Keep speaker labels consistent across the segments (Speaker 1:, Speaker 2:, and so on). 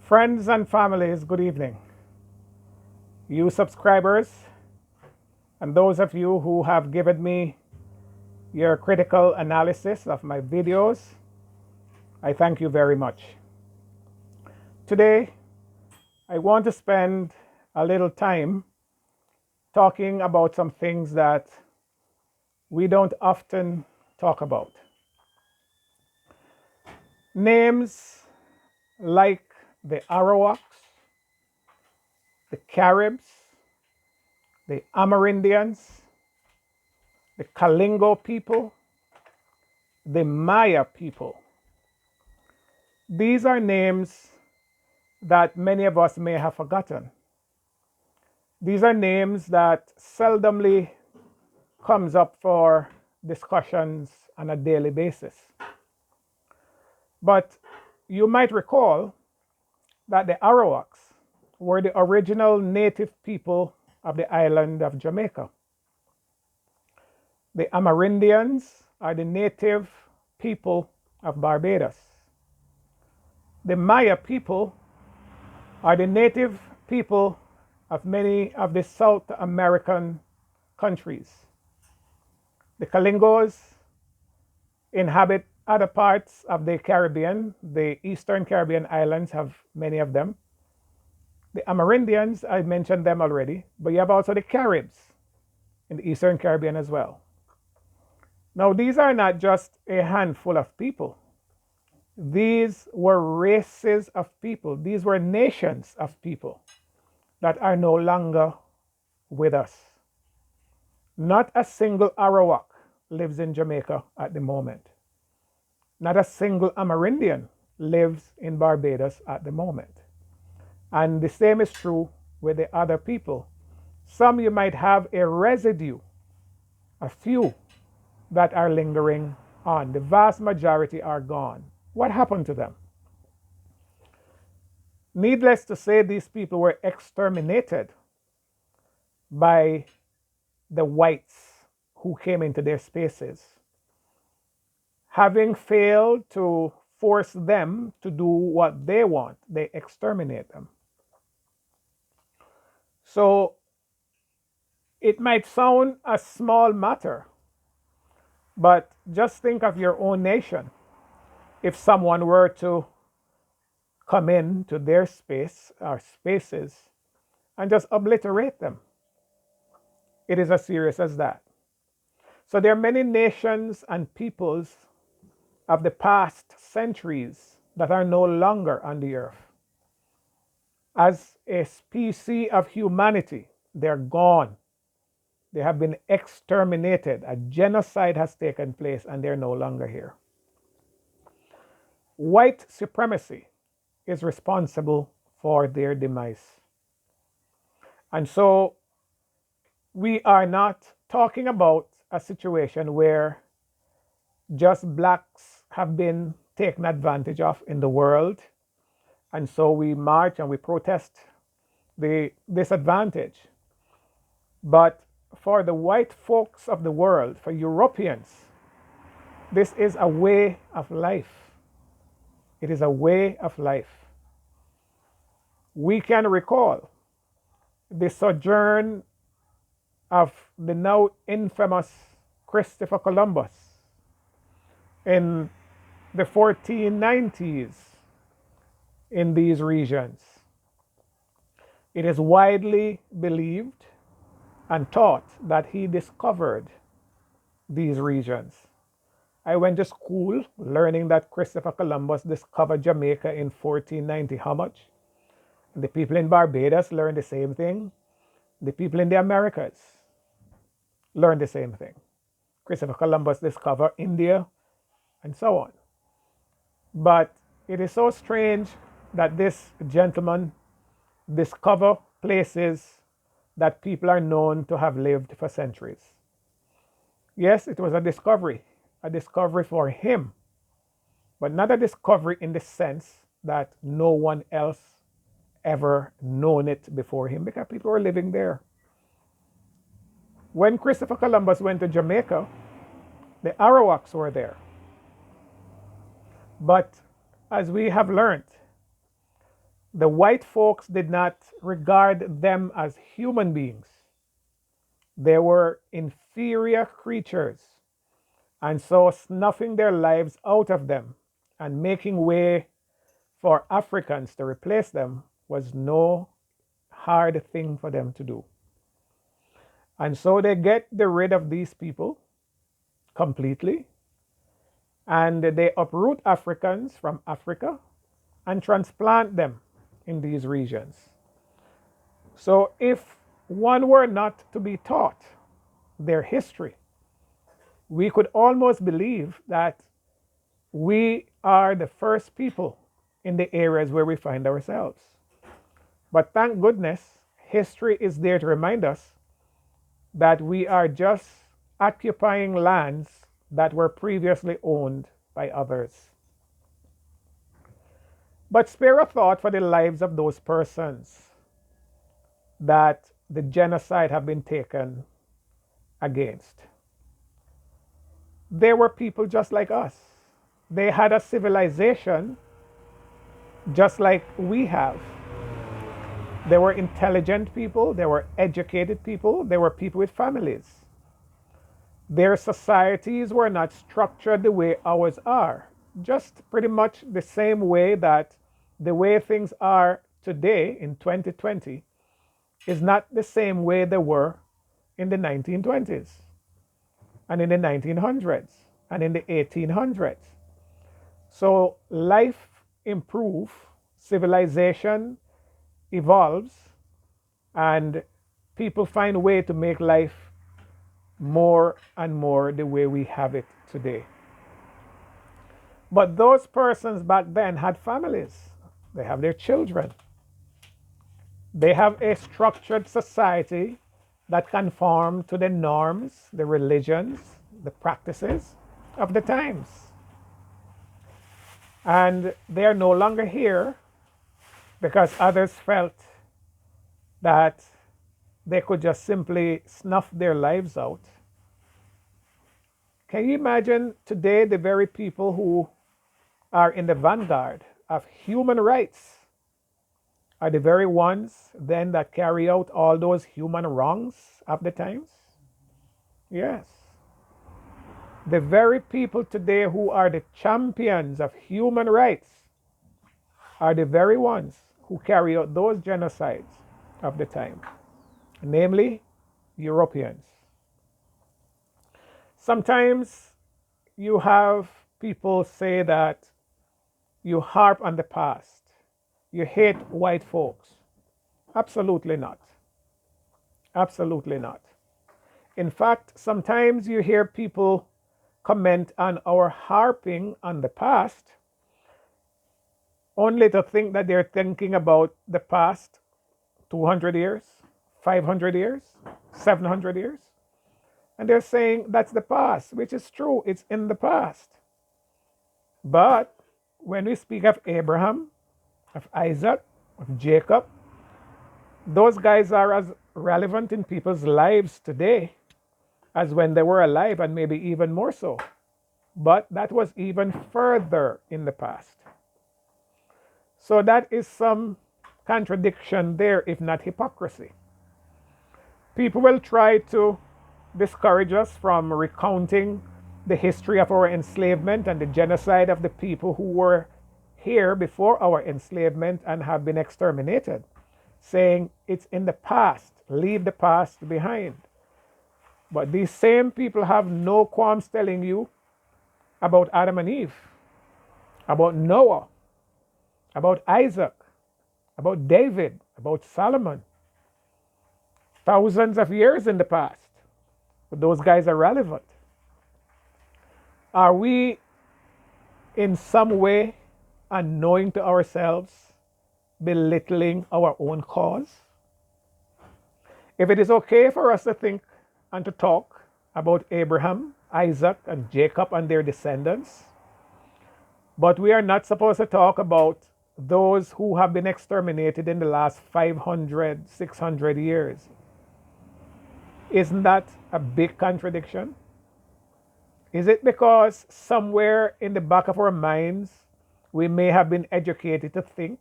Speaker 1: Friends and families, good evening. You subscribers, and those of you who have given me your critical analysis of my videos, I thank you very much. Today, I want to spend a little time talking about some things that we don't often talk about. Names like the Arawaks, the Caribs, the Amerindians, the Kalingo people, the Maya people. These are names that many of us may have forgotten. These are names that seldomly comes up for discussions on a daily basis. But you might recall that the Arawaks were the original native people of the island of Jamaica. The Amerindians are the native people of Barbados. The Maya people are the native people of many of the South American countries. The Kalingos inhabit other parts of the Caribbean. The Eastern Caribbean islands have many of them. The Amerindians, I mentioned them already, but you have also the Caribs in the Eastern Caribbean as well. Now, these are not just a handful of people. These were races of people. These were nations of people that are no longer with us. Not a single Arawak lives in Jamaica at the moment. Not a single Amerindian lives in Barbados at the moment. And the same is true with the other people. Some you might have a residue, a few that are lingering on. The vast majority are gone. What happened to them? Needless to say, these people were exterminated by the whites who came into their spaces. Having failed to force them to do what they want, they exterminate them. So it might sound a small matter, but just think of your own nation. If someone were to come into their space or spaces and just obliterate them, it is as serious as that. So there are many nations and peoples of the past centuries that are no longer on the earth. As a species of humanity, they're gone. They have been exterminated. A genocide has taken place and they're no longer here. White supremacy is responsible for their demise. And so we are not talking about a situation where just blacks have been taken advantage of in the world. And so we march and we protest the disadvantage. But for the white folks of the world, for Europeans, this is a way of life. It is a way of life. We can recall the sojourn of the now infamous Christopher Columbus in the 1490s in these regions. It is widely believed and taught that he discovered these regions. I went to school learning that Christopher Columbus discovered Jamaica in 1490. How much? And the people in Barbados learned the same thing. The people in the Americas learned the same thing. Christopher Columbus discovered India and so on. But it is so strange that this gentleman discovered places that people are known to have lived for centuries. Yes, it was a discovery for him, but not a discovery in the sense that no one else ever known it before him, because people were living there. When Christopher Columbus went to Jamaica, the Arawaks were there. But as we have learned, The white folks did not regard them as human beings. They were inferior creatures, and so snuffing their lives out of them and making way for Africans to replace them was no hard thing for them to do. And so they get rid of these people completely, and they uproot Africans from Africa and transplant them in these regions. So if one were not to be taught their history, we could almost believe that we are the first people in the areas where we find ourselves. But thank goodness, history is there to remind us that we are just occupying lands that were previously owned by others. But spare a thought for the lives of those persons that the genocide have been taken against. They were people just like us. They had a civilization just like we have. They were intelligent people, they were educated people, they were people with families. Their societies were not structured the way ours are, just pretty much the same way that the way things are today in 2020 is not the same way they were in the 1920s and in the 1900s and in the 1800s. So life improves, civilization evolves, and people find a way to make life more and more the way we have it today. But those persons back then had families. They have their children. They have a structured society that conform to the norms, the religions, the practices of the times. And they are no longer here because others felt that they could just simply snuff their lives out. Can you imagine today the very people who are in the vanguard of human rights are the very ones then that carry out all those human wrongs of the times? Yes. The very people today who are the champions of human rights are the very ones who carry out those genocides of the time, namely Europeans. Sometimes you have people say that you harp on the past, you hate white folks. Absolutely not. Absolutely not. In fact, sometimes you hear people comment on our harping on the past only to think that they're thinking about the past 200 years, 500 years, 700 years. And they're saying that's the past, which is true, it's in the past. But when we speak of Abraham, of Isaac, of Jacob, those guys are as relevant in people's lives today as when they were alive, and maybe even more so. But that was even further in the past. So that is some contradiction there, if not hypocrisy. People will try to discourage us from recounting the history of our enslavement and the genocide of the people who were here before our enslavement and have been exterminated, saying it's in the past, leave the past behind. But these same people have no qualms telling you about Adam and Eve, about Noah, about Isaac, about David, about Solomon. Thousands of years in the past. But those guys are relevant. Are we in some way unknowing to ourselves belittling our own cause? If it is okay for us to think and to talk about Abraham, Isaac, and Jacob and their descendants, but we are not supposed to talk about those who have been exterminated in the last 500, 600 years, isn't that a big contradiction? Is it because somewhere in the back of our minds we may have been educated to think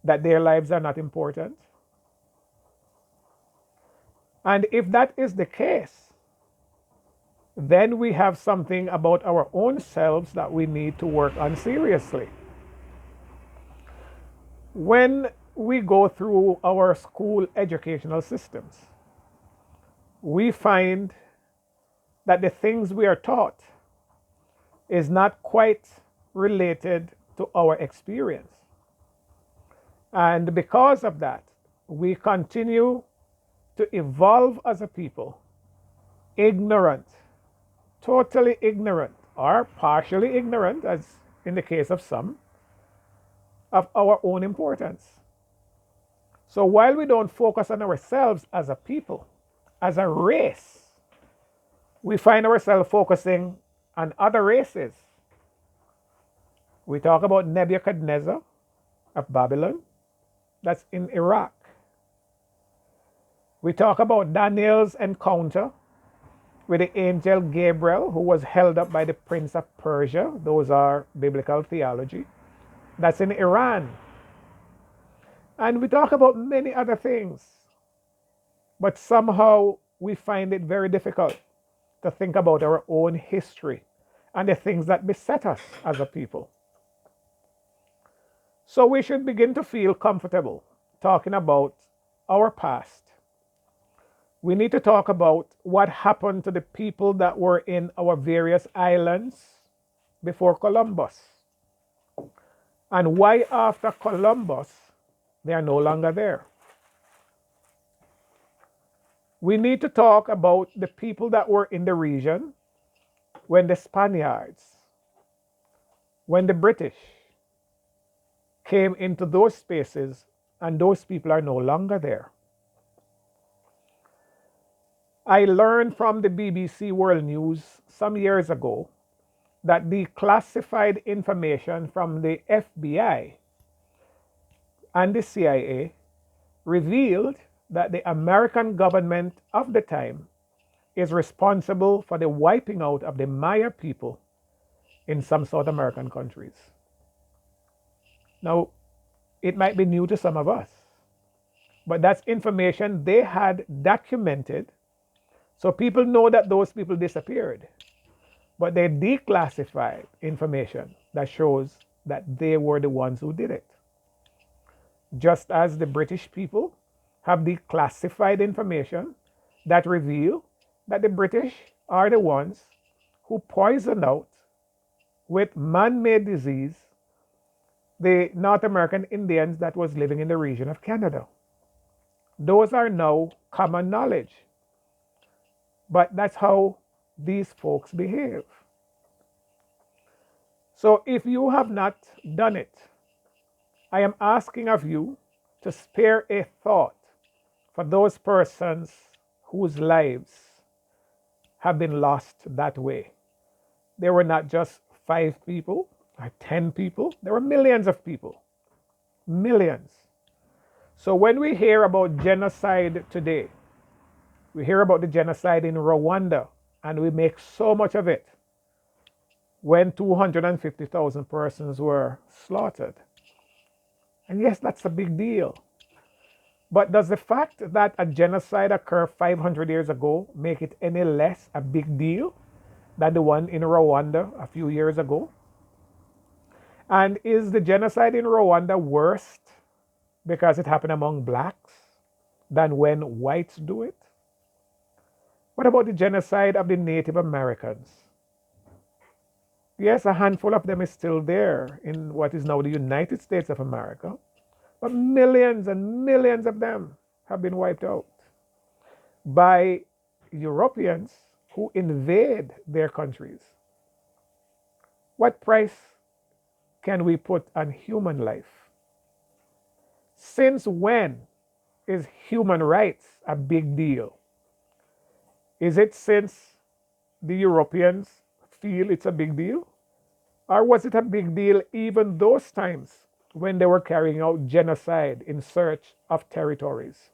Speaker 1: that their lives are not important? And if that is the case, then we have something about our own selves that we need to work on seriously. When we go through our school educational systems, we find that the things we are taught is not quite related to our experience. And because of that, we continue to evolve as a people, ignorant, totally ignorant, or partially ignorant, as in the case of some, of our own importance. So while we don't focus on ourselves as a people, as a race, we find ourselves focusing on other races. We talk about Nebuchadnezzar of Babylon, that's in Iraq. We talk about Daniel's encounter with the angel Gabriel, who was held up by the prince of Persia. Those are biblical theology. That's in Iran. And we talk about many other things. But somehow we find it very difficult to think about our own history and the things that beset us as a people. So we should begin to feel comfortable talking about our past. We need to talk about what happened to the people that were in our various islands before Columbus, and why after Columbus they are no longer there. We need to talk about the people that were in the region when the Spaniards, when the British came into those spaces, and those people are no longer there. I learned from the BBC World News some years ago that the classified information from the FBI and the CIA revealed that the American government of the time is responsible for the wiping out of the Maya people in some South American countries. Now, it might be new to some of us, but that's information they had documented. So people know that those people disappeared, but they declassified information that shows that they were the ones who did it. Just as the British people have declassified information that reveal that the British are the ones who poisoned out with man-made disease the North American Indians that was living in the region of Canada. Those are now common knowledge. But that's how these folks behave. So if you have not done it, I am asking of you to spare a thought for those persons whose lives have been lost that way. There were not just 5 people or 10 people, there were millions of people. Millions. So when we hear about genocide today, we hear about the genocide in Rwanda, and we make so much of it when 250,000 persons were slaughtered. And yes, that's a big deal. But does the fact that a genocide occurred 500 years ago make it any less a big deal than the one in Rwanda a few years ago? And is the genocide in Rwanda worse because it happened among blacks than when whites do it? What about the genocide of the Native Americans? Yes, a handful of them is still there in what is now the United States of America, but millions and millions of them have been wiped out by Europeans who invade their countries. What price can we put on human life? Since when is human rights a big deal? Is it since the Europeans feel it's a big deal? Or was it a big deal even those times when they were carrying out genocide in search of territories?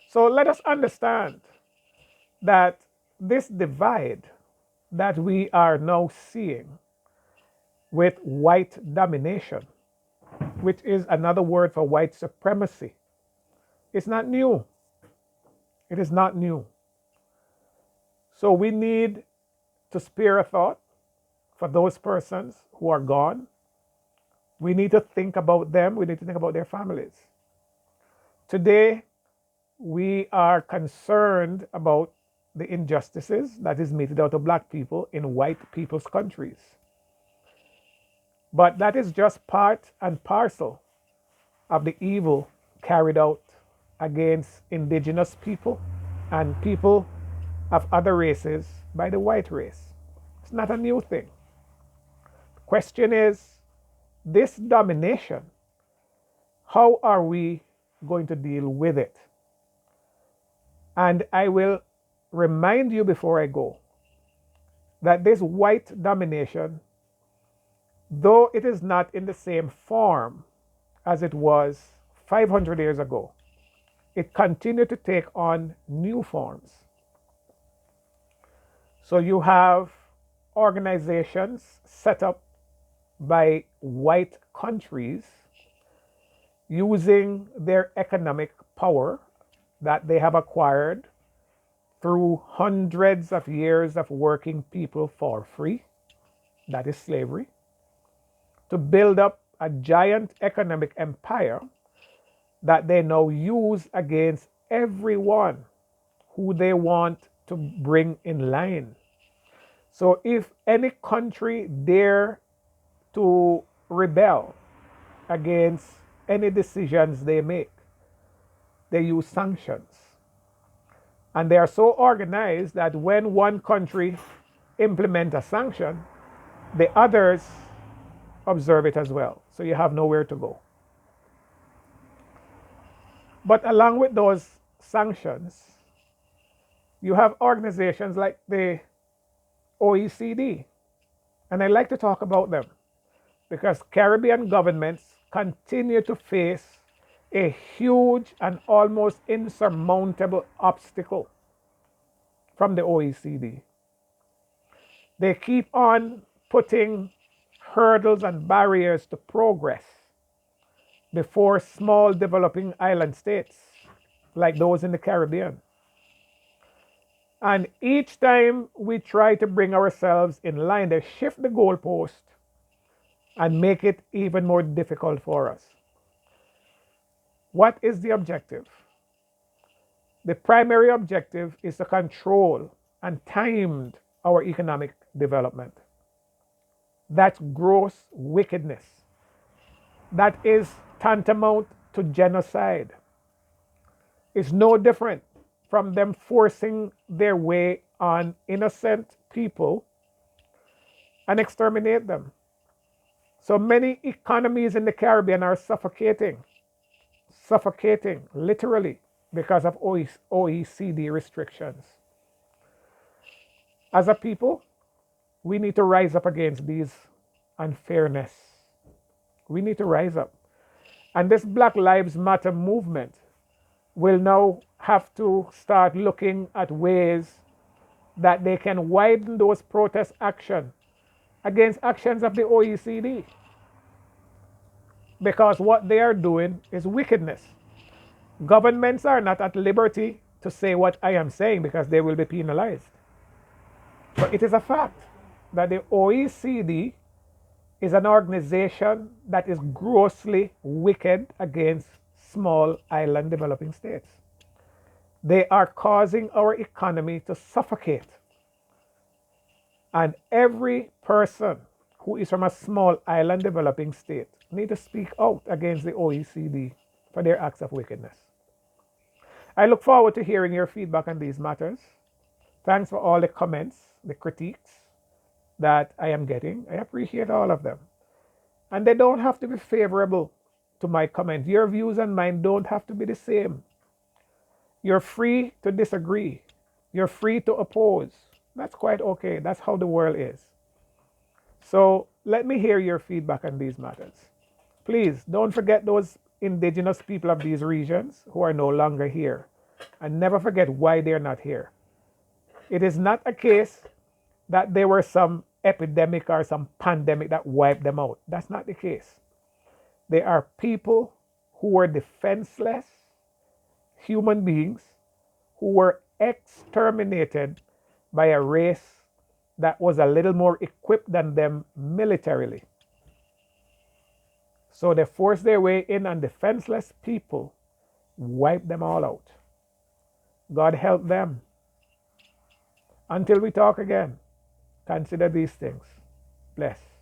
Speaker 1: So let us understand that this divide that we are now seeing with white domination which is another word for white supremacy. It's not new. It is not new. So we need to spare a thought for those persons who are gone. We need to think about them. We need to think about their families. Today, we are concerned about the injustices that is meted out to black people in white people's countries. But that is just part and parcel of the evil carried out against indigenous people and people of other races by the white race. It's not a new thing. The question is, this domination, how are we going to deal with it? And I will remind you before I go that this white domination, though it is not in the same form as it was 500 years ago, it continued to take on new forms. So you have organizations set up by white countries using their economic power that they have acquired through hundreds of years of working people for free, that is slavery, to build up a giant economic empire that they now use against everyone who they want to bring in line. So if any country dare to rebel against any decisions they make, they use sanctions. And they are so organized that when one country implements a sanction, the others observe it as well. So you have nowhere to go. But along with those sanctions, you have organizations like the OECD. And I like to talk about them because Caribbean governments continue to face a huge and almost insurmountable obstacle from the OECD. They keep on putting hurdles and barriers to progress before small developing island states like those in the Caribbean. And each time we try to bring ourselves in line, they shift the goalpost and make it even more difficult for us. What is the objective? The primary objective is to control and time our economic development. That's gross wickedness. That is tantamount to genocide. It's no different from them forcing their way on innocent people and exterminate them. So many economies in the Caribbean are suffocating literally because of OECD restrictions. As a people, we need to rise up against these unfairness. We need to rise up. And this Black Lives Matter movement will now have to start looking at ways that they can widen those protest action against actions of the OECD. Because what they are doing is wickedness. Governments are not at liberty to say what I am saying because they will be penalized. But it is a fact that the OECD is an organization that is grossly wicked against small island developing states. They are causing our economy to suffocate. And every person who is from a small island developing state need to speak out against the OECD for their acts of wickedness. I look forward to hearing your feedback on these matters. Thanks for all the comments, the critiques that I am getting. I appreciate all of them. And they don't have to be favorable to my comment. Your views and mine don't have to be the same. You're free to disagree. You're free to oppose. That's quite okay. That's how the world is. So let me hear your feedback on these matters. Please don't forget those indigenous people of these regions who are no longer here. And never forget why they're not here. It is not a case that there were some epidemic or some pandemic that wiped them out. That's not the case. They are people who were defenseless human beings who were exterminated by a race that was a little more equipped than them militarily. So they forced their way in, and defenseless people wiped them all out. God help them. Until we talk again, consider these things. Bless.